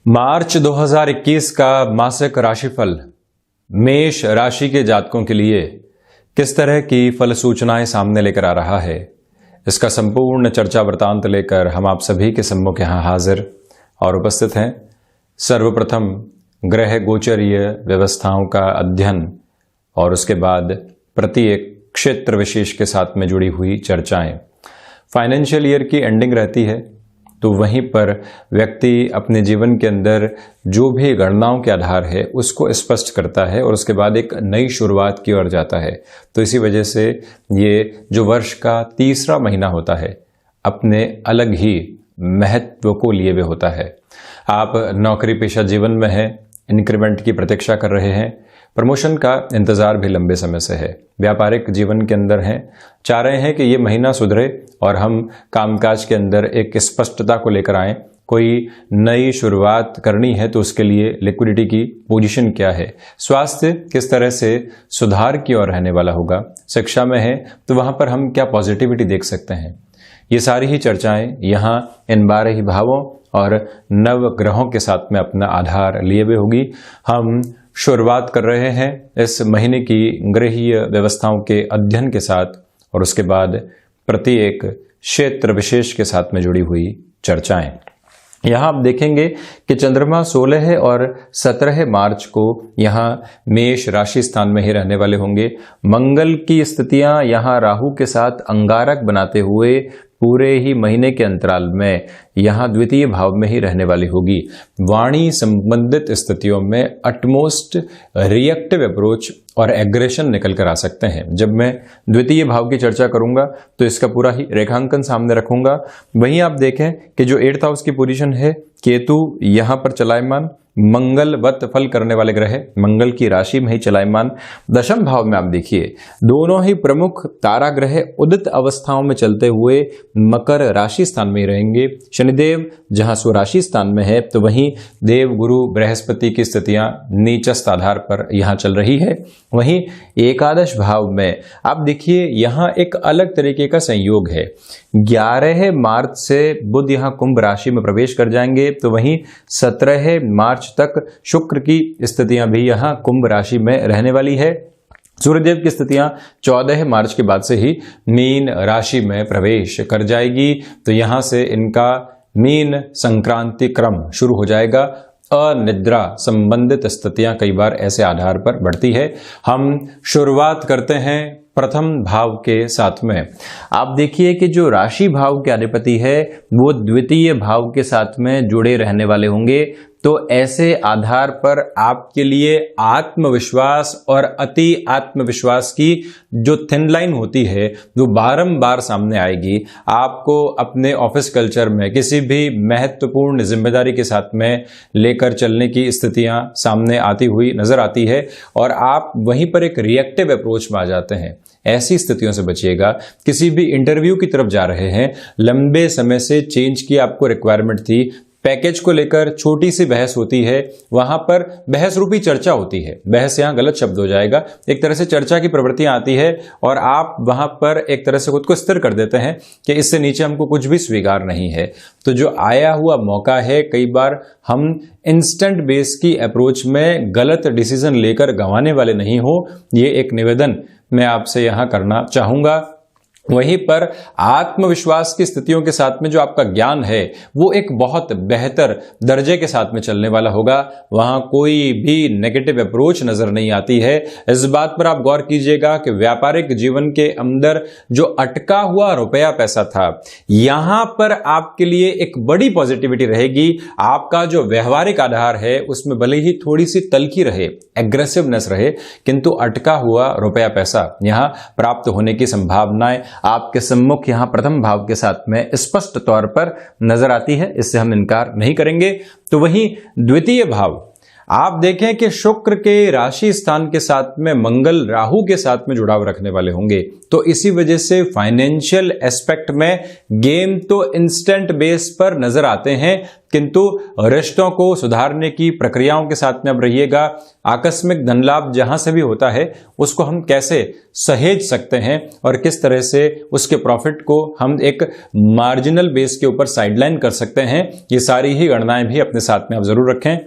मार्च 2021 का मासिक राशिफल मेष राशि के जातकों के लिए किस तरह की फल सूचनाएं सामने लेकर आ रहा है, इसका संपूर्ण चर्चा वृतांत लेकर हम आप सभी के सम्मुख यहां हाजिर और उपस्थित हैं। सर्वप्रथम ग्रह गोचरीय व्यवस्थाओं का अध्ययन और उसके बाद प्रत्येक क्षेत्र विशेष के साथ में जुड़ी हुई चर्चाएं। फाइनेंशियल ईयर की एंडिंग रहती है, तो वहीं पर व्यक्ति अपने जीवन के अंदर जो भी गणनाओं के आधार है उसको स्पष्ट करता है और उसके बाद एक नई शुरुआत की ओर जाता है। तो इसी वजह से ये जो वर्ष का तीसरा महीना होता है अपने अलग ही महत्व को लिए हुए होता है। आप नौकरी पेशा जीवन में हैं, इंक्रीमेंट की प्रतीक्षा कर रहे हैं, प्रमोशन का इंतजार भी लंबे समय से है, व्यापारिक जीवन के अंदर हैं, चाह रहे हैं कि ये महीना सुधरे और हम कामकाज के अंदर एक स्पष्टता को लेकर आएं। कोई नई शुरुआत करनी है तो उसके लिए लिक्विडिटी की पोजीशन क्या है, स्वास्थ्य किस तरह से सुधार की ओर रहने वाला होगा, शिक्षा में है तो वहां पर हम क्या पॉजिटिविटी देख सकते हैं। ये सारी ही चर्चाएं यहाँ इन 12 ही भावों और नव ग्रहों के साथ में अपना आधार लिए हुए होगी। हम शुरुआत कर रहे हैं इस महीने की ग्रहीय व्यवस्थाओं के अध्ययन के साथ और उसके बाद प्रत्येक क्षेत्र विशेष के साथ में जुड़ी हुई चर्चाएं। यहां आप देखेंगे कि चंद्रमा 16 और 17 मार्च को यहां मेष राशि स्थान में ही रहने वाले होंगे। मंगल की स्थितियां यहां राहु के साथ अंगारक बनाते हुए पूरे ही महीने के अंतराल में यहां द्वितीय भाव में ही रहने वाली होगी। वाणी संबंधित स्थितियों में अटमोस्ट रिएक्टिव अप्रोच और एग्रेशन निकल कर आ सकते हैं। जब मैं द्वितीय भाव की चर्चा करूंगा तो इसका पूरा ही रेखांकन सामने रखूंगा। वहीं आप देखें कि जो 8th हाउस की पोजीशन है, केतु यहां पर चलायमान, मंगलवत फल करने वाले ग्रह मंगल की राशि में ही चलायमान। दशम भाव में आप देखिए दोनों ही प्रमुख तारा ग्रह उदित अवस्थाओं में चलते हुए मकर राशि स्थान में ही रहेंगे। शनिदेव जहां स्वराशि स्थान में है तो वहीं देव गुरु बृहस्पति की स्थितियां नीचस्थ आधार पर यहां चल रही है। वहीं एकादश भाव में आप देखिए यहां एक अलग तरीके का संयोग है। 11 मार्च से बुध यहां कुंभ राशि में प्रवेश कर जाएंगे, तो वहीं 17 मार्च तक शुक्र की स्थितियां भी यहां कुंभ राशि में रहने वाली है। सूर्यदेव की स्थितियां 14 मार्च के बाद से ही मीन राशि में प्रवेश कर जाएगी, तो यहां से इनका मीन संक्रांति क्रम शुरू हो जाएगा। अनिद्रा संबंधित स्थितियां कई बार ऐसे आधार पर बढ़ती है। हम शुरुआत करते हैं प्रथम भाव के साथ में। आप देखिए कि जो राशि भाव के अधिपति है वो द्वितीय भाव के साथ में जुड़े रहने वाले होंगे, तो ऐसे आधार पर आपके लिए आत्मविश्वास और अति आत्मविश्वास की जो थिन लाइन होती है वो बारंबार सामने आएगी। आपको अपने ऑफिस कल्चर में किसी भी महत्वपूर्ण जिम्मेदारी के साथ में लेकर चलने की स्थितियां सामने आती हुई नजर आती है और आप वहीं पर एक रिएक्टिव अप्रोच में आ जाते हैं। ऐसी स्थितियों से बचिएगा। किसी भी इंटरव्यू की तरफ जा रहे हैं, लंबे समय से चेंज की आपको रिक्वायरमेंट थी, पैकेज को लेकर छोटी सी बहस होती है, वहां पर बहस रूपी चर्चा होती है। बहस यहां गलत शब्द हो जाएगा, एक तरह से चर्चा की प्रवृत्तियां आती है और आप वहां पर एक तरह से खुद को स्थिर कर देते हैं कि इससे नीचे हमको कुछ भी स्वीकार नहीं है। तो जो आया हुआ मौका है, कई बार हम इंस्टेंट बेस की अप्रोच में गलत डिसीजन लेकर गंवाने वाले नहीं हो, ये एक निवेदन मैं आपसे यहां करना चाहूंगा। वहीं पर आत्मविश्वास की स्थितियों के साथ में जो आपका ज्ञान है वो एक बहुत बेहतर दर्जे के साथ में चलने वाला होगा। वहां कोई भी नेगेटिव अप्रोच नजर नहीं आती है। इस बात पर आप गौर कीजिएगा कि व्यापारिक जीवन के अंदर जो अटका हुआ रुपया पैसा था, यहां पर आपके लिए एक बड़ी पॉजिटिविटी रहेगी। आपका जो व्यवहारिक आधार है उसमें भले ही थोड़ी सी तल्खी रहे, एग्रेसिवनेस रहे, किंतु अटका हुआ रुपया पैसा यहां प्राप्त होने की संभावनाएं आपके सम्मुख यहां प्रथम भाव के साथ में स्पष्ट तौर पर नजर आती है, इससे हम इनकार नहीं करेंगे। तो वहीं द्वितीय भाव आप देखें कि शुक्र के राशि स्थान के साथ में मंगल राहु के साथ में जुड़ाव रखने वाले होंगे, तो इसी वजह से फाइनेंशियल एस्पेक्ट में गेम तो इंस्टेंट बेस पर नजर आते हैं, किंतु रिश्तों को सुधारने की प्रक्रियाओं के साथ में अब रहिएगा। आकस्मिक धन लाभ जहां से भी होता है उसको हम कैसे सहेज सकते हैं और किस तरह से उसके प्रॉफिट को हम एक मार्जिनल बेस के ऊपर साइडलाइन कर सकते हैं, ये सारी ही गणनाएं भी अपने साथ में आप जरूर रखें।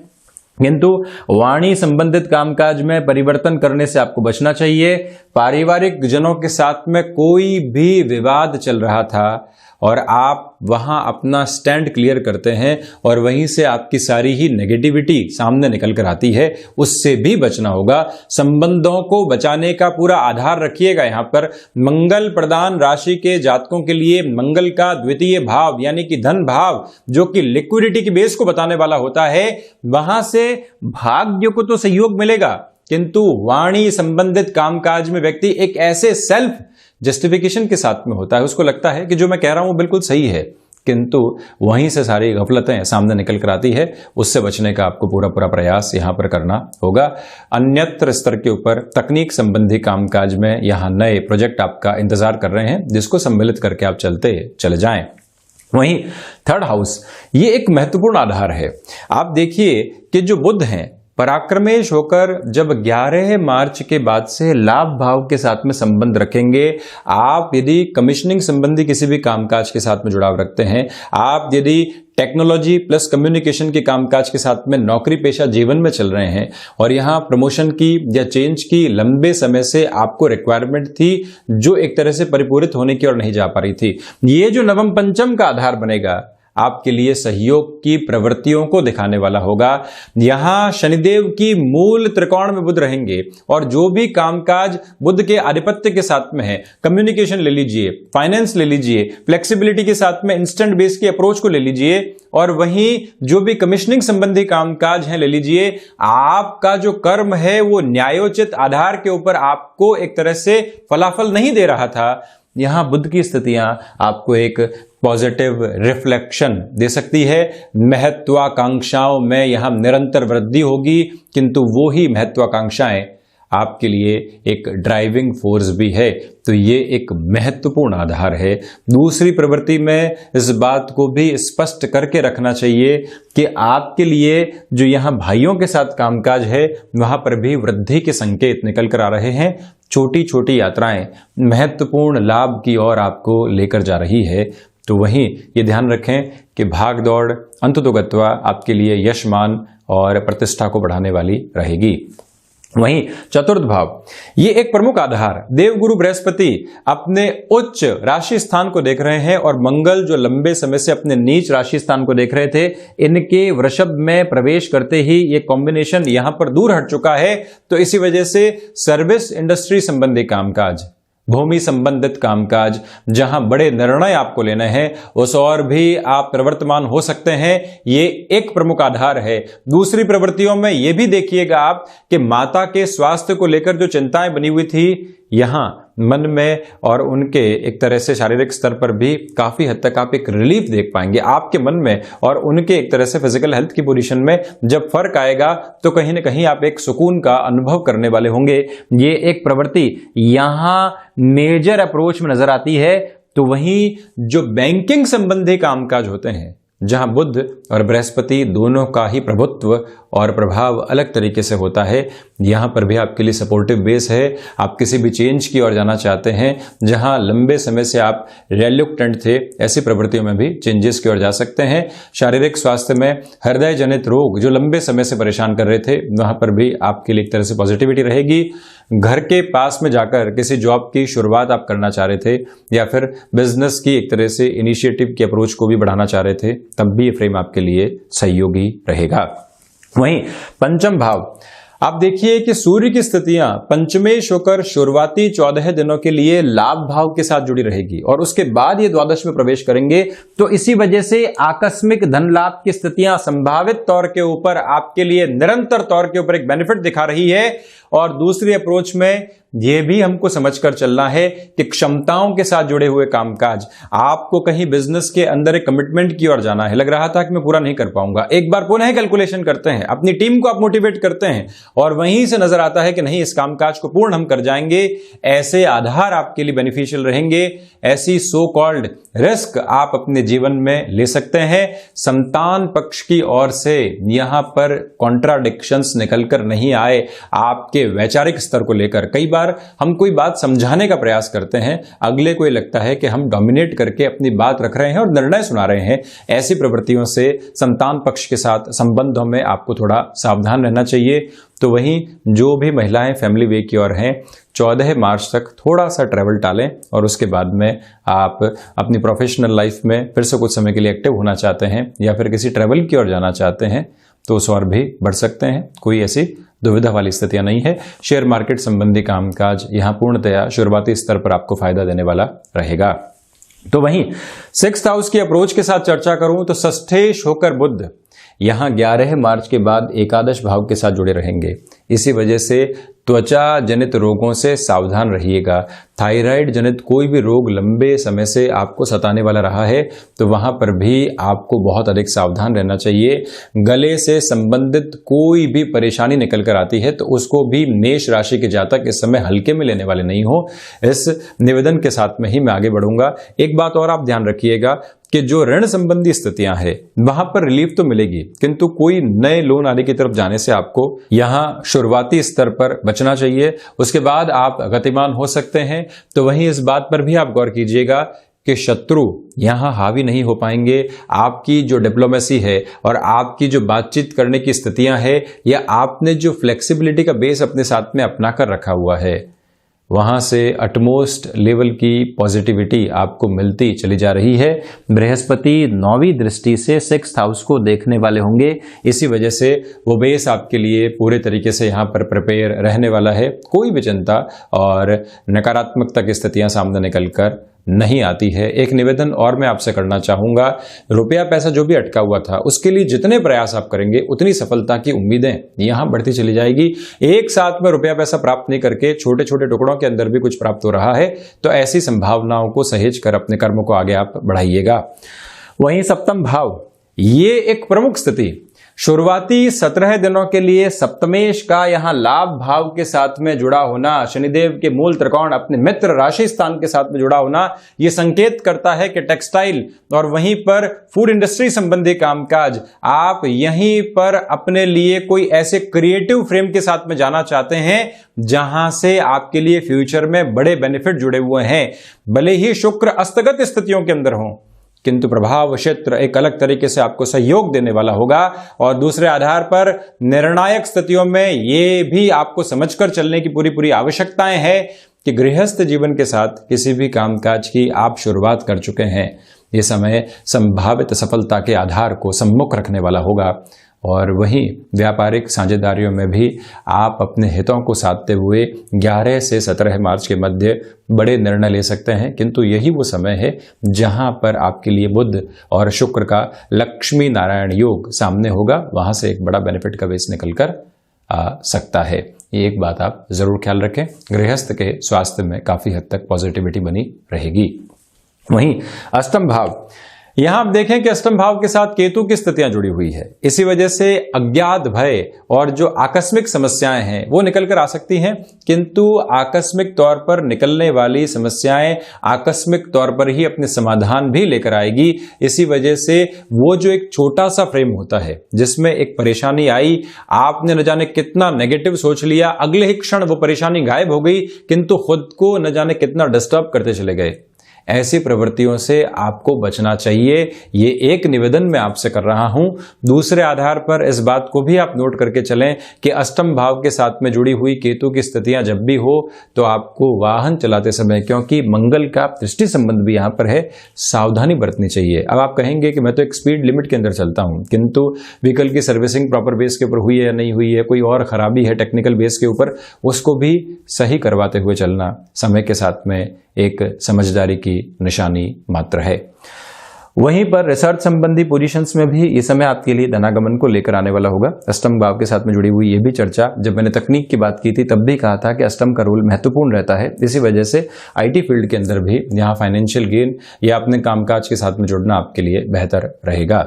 किंतु वाणी संबंधित कामकाज में परिवर्तन करने से आपको बचना चाहिए। पारिवारिक जनों के साथ में कोई भी विवाद चल रहा था और आप वहां अपना स्टैंड क्लियर करते हैं और वहीं से आपकी सारी ही नेगेटिविटी सामने निकल कर आती है, उससे भी बचना होगा। संबंधों को बचाने का पूरा आधार रखिएगा। यहां पर मंगल प्रधान राशि के जातकों के लिए मंगल का द्वितीय भाव यानी कि धन भाव, जो कि लिक्विडिटी की बेस को बताने वाला होता है, वहां से भाग्य को तो सहयोग मिलेगा, किंतु वाणी संबंधित कामकाज में व्यक्ति एक ऐसे सेल्फ जस्टिफिकेशन के साथ में होता है, उसको लगता है कि जो मैं कह रहा हूं वो बिल्कुल सही है, किंतु वहीं से सारी गफलतें सामने निकल कर आती है। उससे बचने का आपको पूरा पूरा प्रयास यहां पर करना होगा। अन्यत्र स्तर के ऊपर तकनीक संबंधी कामकाज में यहां नए प्रोजेक्ट आपका इंतजार कर रहे हैं, जिसको सम्मिलित करके आप चलते चले जाएं। वहीं थर्ड हाउस ये एक महत्वपूर्ण आधार है। आप देखिए कि जो बुध हैं पराक्रमेश होकर जब 11 मार्च के बाद से लाभ भाव के साथ में संबंध रखेंगे, आप यदि कमीशनिंग संबंधी किसी भी कामकाज के साथ में जुड़ाव रखते हैं, आप यदि टेक्नोलॉजी प्लस कम्युनिकेशन के कामकाज के साथ में नौकरी पेशा जीवन में चल रहे हैं और यहां प्रमोशन की या चेंज की लंबे समय से आपको रिक्वायरमेंट थी, जो एक तरह से परिपूरित होने की ओर नहीं जा पा रही थी, ये जो नवम पंचम का आधार बनेगा आपके लिए सहयोग की प्रवृत्तियों को दिखाने वाला होगा। यहां शनिदेव की मूल त्रिकोण में बुध रहेंगे और जो भी कामकाज बुध के आधिपत्य के साथ में है, कम्युनिकेशन ले लीजिए, फाइनेंस ले लीजिए, फ्लेक्सिबिलिटी के साथ में इंस्टेंट बेस की अप्रोच को ले लीजिए, और वहीं जो भी कमीशनिंग संबंधी कामकाज है ले लीजिए। आपका जो कर्म है वो न्यायोचित आधार के ऊपर आपको एक तरह से फलाफल नहीं दे रहा था। यहां बुध की स्थितियां आपको एक पॉजिटिव रिफ्लेक्शन दे सकती है। महत्वाकांक्षाओं में यहां निरंतर वृद्धि होगी, किंतु वो ही महत्वाकांक्षाएं आपके लिए एक ड्राइविंग फोर्स भी है, तो ये एक महत्वपूर्ण आधार है। दूसरी प्रवृत्ति में इस बात को भी स्पष्ट करके रखना चाहिए कि आपके लिए जो यहां भाइयों के साथ कामकाज है वहां पर भी वृद्धि के संकेत निकल कर आ रहे हैं। छोटी छोटी यात्राएं महत्वपूर्ण लाभ की ओर आपको लेकर जा रही है, तो वहीं ये ध्यान रखें कि भाग दौड़ अंततोगत्वा आपके लिए यशमान और प्रतिष्ठा को बढ़ाने वाली रहेगी। वहीं चतुर्थ भाव ये एक प्रमुख आधार देवगुरु बृहस्पति अपने उच्च राशि स्थान को देख रहे हैं और मंगल जो लंबे समय से अपने नीच राशि स्थान को देख रहे थे, इनके वृषभ में प्रवेश करते ही ये कॉम्बिनेशन यहां पर दूर हट चुका है। तो इसी वजह से सर्विस इंडस्ट्री संबंधी कामकाज, भूमि संबंधित कामकाज, जहां बड़े निर्णय आपको लेने हैं, उस और भी आप प्रवर्तमान हो सकते हैं। ये एक प्रमुख आधार है। दूसरी प्रवृत्तियों में यह भी देखिएगा आप कि माता के स्वास्थ्य को लेकर जो चिंताएं बनी हुई थी, यहां मन में और उनके एक तरह से शारीरिक स्तर पर भी काफी हद तक आप एक रिलीफ देख पाएंगे। आपके मन में और उनके एक तरह से फिजिकल हेल्थ की पोजीशन में जब फर्क आएगा तो कहीं ना कहीं आप एक सुकून का अनुभव करने वाले होंगे। ये एक प्रवृत्ति यहां मेजर अप्रोच में नजर आती है। तो वहीं जो बैंकिंग संबंधी कामकाज होते हैं, जहां बुध और बृहस्पति दोनों का ही प्रभुत्व और प्रभाव अलग तरीके से होता है, यहां पर भी आपके लिए सपोर्टिव बेस है। आप किसी भी चेंज की ओर जाना चाहते हैं, जहां लंबे समय से आप रेल्युक्टेंट थे, ऐसी प्रवृत्तियों में भी चेंजेस की ओर जा सकते हैं। शारीरिक स्वास्थ्य में हृदय जनित रोग जो लंबे समय से परेशान कर रहे थे, वहां पर भी आपके लिए एक तरह से पॉजिटिविटी रहेगी। घर के पास में जाकर किसी जॉब की शुरुआत आप करना चाह रहे थे या फिर बिजनेस की एक तरह से इनिशिएटिव की अप्रोच को भी बढ़ाना चाह रहे थे, तब भी ये फ्रेम आपके लिए सहयोगी रहेगा। वहीं पंचम भाव आप देखिए कि सूर्य की स्थितियां पंचमेश होकर शुरुआती 14 दिनों के लिए लाभ भाव के साथ जुड़ी रहेगी और उसके बाद ये द्वादश में प्रवेश करेंगे। तो इसी वजह से आकस्मिक धन लाभ की स्थितियां संभावित तौर के ऊपर आपके लिए निरंतर तौर के ऊपर एक बेनिफिट दिखा रही है। और दूसरी अप्रोच में यह भी हमको समझकर चलना है कि क्षमताओं के साथ जुड़े हुए कामकाज, आपको कहीं बिजनेस के अंदर एक कमिटमेंट की ओर जाना है, लग रहा था कि मैं पूरा नहीं कर पाऊंगा, एक बार पुनः कैलकुलेशन करते हैं, अपनी टीम को आप मोटिवेट करते हैं और वहीं से नजर आता है कि नहीं, इस कामकाज को पूर्ण हम कर जाएंगे। ऐसे आधार आपके लिए बेनिफिशियल रहेंगे, ऐसी सो कॉल्ड रिस्क आप अपने जीवन में ले सकते हैं। संतान पक्ष की ओर से यहां पर कॉन्ट्राडिक्शंस निकलकर नहीं आए आपके वैचारिक स्तर को लेकर। कई बार हम कोई बात समझाने का प्रयास करते हैं, अगले को लगता है कि हम डोमिनेट करके अपनी बात रख रहे हैं और निर्णय सुना रहे हैं। ऐसी प्रवृत्तियों से संतान पक्ष के साथ संबंधों में आपको थोड़ा सावधान रहना चाहिए। तो वहीं जो भी महिलाएं फैमिली वे की ओर हैं, 14 मार्च तक थोड़ा सा ट्रैवल टालें और उसके बाद में आप अपनी प्रोफेशनल लाइफ में फिर से कुछ समय के लिए एक्टिव होना चाहते हैं या फिर किसी ट्रैवल की ओर जाना चाहते हैं तो उस ओर भी बढ़ सकते हैं। कोई ऐसी दुविधा वाली स्थितियां नहीं है। शेयर मार्केट संबंधी कामकाज यहां पूर्णतया शुरुआती स्तर पर आपको फायदा देने वाला रहेगा। तो वहीं 6th हाउस की अप्रोच के साथ चर्चा करूं तो षष्ठेश होकर बुध यहां 11 मार्च के बाद एकादश भाव के साथ जुड़े रहेंगे। इसी वजह से त्वचा जनित रोगों से सावधान रहिएगा। थायराइड जनित कोई भी रोग लंबे समय से आपको सताने वाला रहा है तो वहां पर भी आपको बहुत अधिक सावधान रहना चाहिए। गले से संबंधित कोई भी परेशानी निकल कर आती है तो उसको भी मेष राशि के जातक इस समय हल्के में लेने वाले नहीं हो। इस निवेदन के साथ में ही मैं आगे बढ़ूंगा। एक बात और आप ध्यान रखिएगा कि जो ऋण संबंधी स्थितियां हैं वहां पर रिलीफ तो मिलेगी, किंतु कोई नए लोन आदि की तरफ जाने से आपको यहां शुरुआती स्तर पर बचना चाहिए। उसके बाद आप गतिमान हो सकते हैं। तो वहीं इस बात पर भी आप गौर कीजिएगा कि शत्रु यहां हावी नहीं हो पाएंगे। आपकी जो डिप्लोमेसी है और आपकी जो बातचीत करने की स्थितियां हैं या आपने जो फ्लेक्सिबिलिटी का बेस अपने साथ में अपना कर रखा हुआ है, वहां से अटमोस्ट लेवल की पॉजिटिविटी आपको मिलती चली जा रही है। बृहस्पति 9वीं दृष्टि से 6th हाउस को देखने वाले होंगे। इसी वजह से वो बेस आपके लिए पूरे तरीके से यहां पर प्रिपेयर रहने वाला है। कोई भी चिंता और नकारात्मकता की स्थितियां सामने निकलकर नहीं आती है। एक निवेदन और मैं आपसे करना चाहूंगा, रुपया पैसा जो भी अटका हुआ था उसके लिए जितने प्रयास आप करेंगे उतनी सफलता की उम्मीदें यहां बढ़ती चली जाएगी। एक साथ में रुपया पैसा प्राप्त नहीं करके छोटे छोटे टुकड़ों के अंदर भी कुछ प्राप्त हो रहा है तो ऐसी संभावनाओं को सहेज कर अपने कर्मों को आगे आप बढ़ाइएगा। वहीं 7वां भाव, ये एक प्रमुख स्थिति शुरुआती 17 दिनों के लिए सप्तमेश का यहां लाभ भाव के साथ में जुड़ा होना, शनिदेव के मूल त्रिकोण अपने मित्र राशि स्थान के साथ में जुड़ा होना, यह संकेत करता है कि टेक्सटाइल और वहीं पर फूड इंडस्ट्री संबंधी कामकाज आप यहीं पर अपने लिए कोई ऐसे क्रिएटिव फ्रेम के साथ में जाना चाहते हैं जहां से आपके लिए फ्यूचर में बड़े बेनिफिट जुड़े हुए हैं। भले ही शुक्र अस्तगत स्थितियों के अंदर हो किंतु प्रभाव क्षेत्र एक अलग तरीके से आपको सहयोग देने वाला होगा। और दूसरे आधार पर निर्णायक स्थितियों में यह भी आपको समझकर चलने की पूरी आवश्यकताएं हैं कि गृहस्थ जीवन के साथ किसी भी कामकाज की आप शुरुआत कर चुके हैं, यह समय संभावित सफलता के आधार को सम्मुख रखने वाला होगा। और वहीं व्यापारिक साझेदारियों में भी आप अपने हितों को साधते हुए 11 से 17 मार्च के मध्य बड़े निर्णय ले सकते हैं। किंतु यही वो समय है जहां पर आपके लिए बुध और शुक्र का लक्ष्मी नारायण योग सामने होगा, वहां से एक बड़ा बेनिफिट का बेस निकलकर आ सकता है। ये एक बात आप जरूर ख्याल रखें। गृहस्थ के स्वास्थ्य में काफी हद तक पॉजिटिविटी बनी रहेगी। वहीं 8वां भाव, यहां आप देखें कि 8वें भाव के साथ केतु की स्थितियां जुड़ी हुई है। इसी वजह से अज्ञात भय और जो आकस्मिक समस्याएं हैं वो निकल कर आ सकती हैं, किंतु आकस्मिक तौर पर निकलने वाली समस्याएं आकस्मिक तौर पर ही अपने समाधान भी लेकर आएगी। इसी वजह से वो जो एक छोटा सा फ्रेम होता है जिसमें एक परेशानी आई, आपने न जाने कितना नेगेटिव सोच लिया, अगले ही क्षण वो परेशानी गायब हो गई, किंतु खुद को न जाने कितना डिस्टर्ब करते चले गए। ऐसी प्रवृत्तियों से आपको बचना चाहिए। ये एक निवेदन मैं आपसे कर रहा हूं। दूसरे आधार पर इस बात को भी आप नोट करके चलें कि 8वें भाव के साथ में जुड़ी हुई केतु की स्थितियां जब भी हो तो आपको वाहन चलाते समय, क्योंकि मंगल का दृष्टि संबंध भी यहां पर है, सावधानी बरतनी चाहिए। अब आप कहेंगे कि मैं तो एक स्पीड लिमिट के अंदर चलता हूं, किंतु व्हीकल की सर्विसिंग प्रॉपर बेस के ऊपर हुई है या नहीं हुई है, कोई और खराबी है टेक्निकल बेस के ऊपर, उसको भी सही करवाते हुए चलना समय के साथ में एक समझदारी की निशानी मात्र है। वहीं पर रिसर्च संबंधी पोजीशंस में भी ये समय आपके लिए धनागमन को लेकर आने वाला होगा। अष्टम भाव के साथ में जुड़ी हुई ये भी चर्चा, जब मैंने तकनीक की बात की थी तब भी कहा था कि अष्टम का रोल महत्वपूर्ण रहता है। इसी वजह से आईटी फील्ड के अंदर भी यहाँ फाइनेंशियल गेन या अपने कामकाज के साथ में जुड़ना आपके लिए बेहतर रहेगा।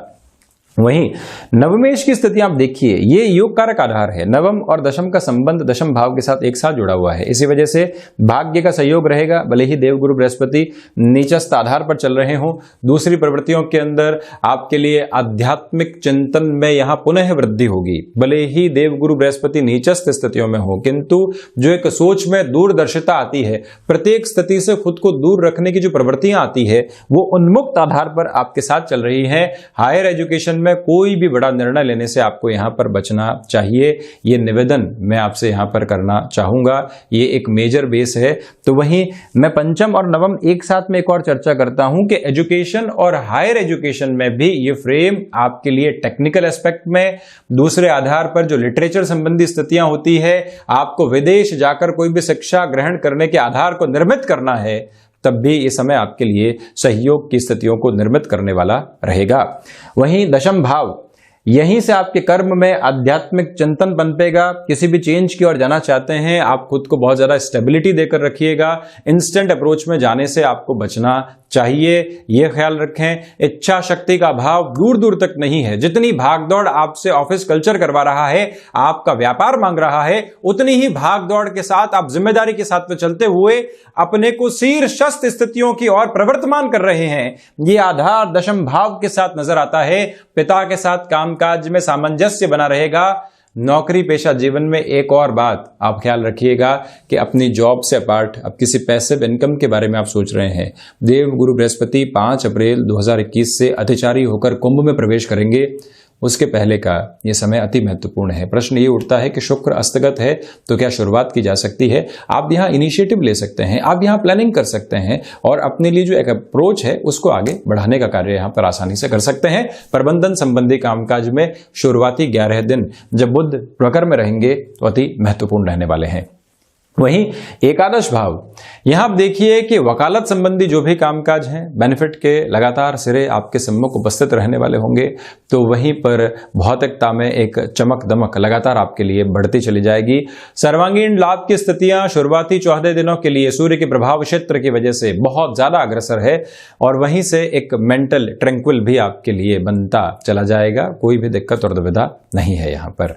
वहीं नवमेश की स्थिति आप देखिए, ये योग कारक आधार है। नवम और दशम का संबंध दशम भाव के साथ एक साथ जुड़ा हुआ है। इसी वजह से भाग्य का सहयोग रहेगा, भले ही देवगुरु बृहस्पति नीचस्थ आधार पर चल रहे हों। दूसरी प्रवृत्तियों के अंदर आपके लिए आध्यात्मिक चिंतन में यहां पुनः वृद्धि होगी। भले ही देवगुरु बृहस्पति नीचस्थ स्थितियों में हो, किंतु जो एक सोच में दूरदर्शिता आती है, प्रत्येक स्थिति से खुद को दूर रखने की जो प्रवृत्तियां आती है, वो उन्मुक्त आधार पर आपके साथ चल रही है। हायर एजुकेशन में कोई भी बड़ा निर्णय लेने से आपको यहां पर बचना चाहिए, ये निवेदन मैं आपसे यहां पर करना चाहूंगा। ये एक मेजर बेस है। तो वहीं मैं पंचम और नवम एक साथ में एक और चर्चा करता हूं कि एजुकेशन और हायर एजुकेशन में भी ये फ्रेम आपके लिए टेक्निकल एस्पेक्ट में, दूसरे आधार पर जो लिटरेचर संबंधी स्थितियां होती है, आपको विदेश जाकर कोई भी शिक्षा ग्रहण करने के आधार को निर्मित करना है, तब भी ये समय आपके लिए सहयोग की स्थितियों को निर्मित करने वाला रहेगा। वहीं दशम भाव, यहीं से आपके कर्म में आध्यात्मिक चिंतन पनपेगा। किसी भी चेंज की ओर जाना चाहते हैं, आप खुद को बहुत ज्यादा स्टेबिलिटी देकर रखिएगा। इंस्टेंट अप्रोच में जाने से आपको बचना चाहिए, यह ख्याल रखें। इच्छा शक्ति का भाव दूर दूर तक नहीं है। जितनी भागदौड़ आपसे ऑफिस कल्चर करवा रहा है, आपका व्यापार मांग रहा है, उतनी ही भागदौड़ के साथ आप जिम्मेदारी के साथ में चलते हुए अपने को शीर्षस्थ स्थितियों की ओर प्रवर्तमान कर रहे हैं। ये आधार दशम भाव के साथ नजर आता है। पिता के साथ कामकाज में सामंजस्य बना रहेगा। नौकरी पेशा जीवन में एक और बात आप ख्याल रखिएगा कि अपनी जॉब से अपार्ट अब किसी पैसिव इनकम के बारे में आप सोच रहे हैं। देव गुरु बृहस्पति 5 अप्रैल 2021 से अतिचारी होकर कुंभ में प्रवेश करेंगे। उसके पहले का यह समय अति महत्वपूर्ण है। प्रश्न ये उठता है कि शुक्र अस्तगत है तो क्या शुरुआत की जा सकती है? आप यहाँ इनिशिएटिव ले सकते हैं, आप यहाँ प्लानिंग कर सकते हैं और अपने लिए जो एक अप्रोच है उसको आगे बढ़ाने का कार्य यहाँ पर आसानी से कर सकते हैं। प्रबंधन संबंधी कामकाज में शुरुआती 11 दिन जब बुध प्रकर में रहेंगे तो अति महत्वपूर्ण रहने वाले हैं। वहीं एकादश भाव, यहां आप देखिए कि वकालत संबंधी जो भी कामकाज हैं, बेनिफिट के लगातार सिरे आपके सम्मुख उपस्थित रहने वाले होंगे। तो वहीं पर भौतिकता में एक चमक दमक लगातार आपके लिए बढ़ती चली जाएगी। सर्वांगीण लाभ की स्थितियां शुरुआती 14 दिनों के लिए सूर्य के प्रभाव क्षेत्र की वजह से बहुत ज्यादा अग्रसर है और वहीं से एक मेंटल ट्रैंक्विल भी आपके लिए बनता चला जाएगा। कोई भी दिक्कत और दुविधा नहीं है यहां पर।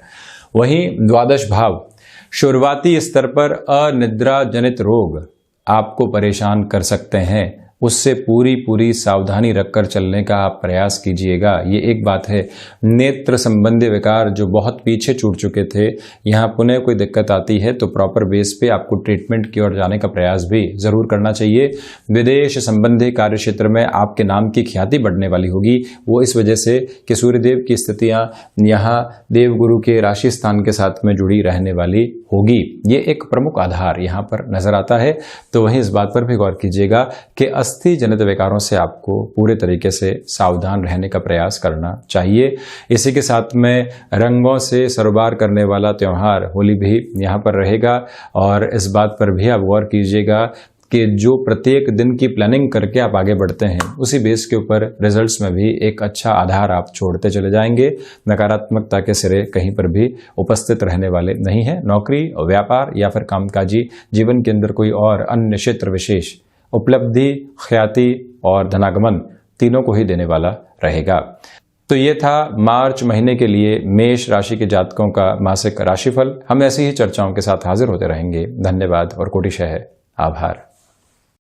वहीं द्वादश भाव, शुरुआती स्तर पर अनिद्रा जनित रोग आपको परेशान कर सकते हैं। उससे पूरी सावधानी रखकर चलने का आप प्रयास कीजिएगा। ये एक बात है। नेत्र संबंधी विकार जो बहुत पीछे छूट चुके थे, यहाँ पुनः कोई दिक्कत आती है तो प्रॉपर बेस पे आपको ट्रीटमेंट की ओर जाने का प्रयास भी जरूर करना चाहिए। विदेश संबंधी कार्य क्षेत्र में आपके नाम की ख्याति बढ़ने वाली होगी, वो इस वजह से कि सूर्यदेव की स्थितियां यहाँ देवगुरु के राशि स्थान के साथ में जुड़ी रहने वाली होगी। ये एक प्रमुख आधार यहाँ पर नजर आता है। तो वहीं इस बात पर भी गौर कीजिएगा कि अस्थि जनित विकारों से आपको पूरे तरीके से सावधान रहने का प्रयास करना चाहिए। इसी के साथ में रंगों से सरोबार करने वाला त्योहार होली भी यहाँ पर रहेगा और इस बात पर भी आप गौर कीजिएगा कि जो प्रत्येक दिन की प्लानिंग करके आप आगे बढ़ते हैं, उसी बेस के ऊपर रिजल्ट्स में भी एक अच्छा आधार आप छोड़ते चले जाएंगे। नकारात्मकता के सिरे कहीं पर भी उपस्थित रहने वाले नहीं है। नौकरी, व्यापार या फिर कामकाजी जीवन के अंदर कोई और अन्य क्षेत्र विशेष उपलब्धि, ख्याति और धनागमन तीनों को ही देने वाला रहेगा। तो ये था मार्च महीने के लिए मेष राशि के जातकों का मासिक राशिफल। हम ऐसी ही चर्चाओं के साथ हाजिर होते रहेंगे। धन्यवाद और कोटिशः आभार।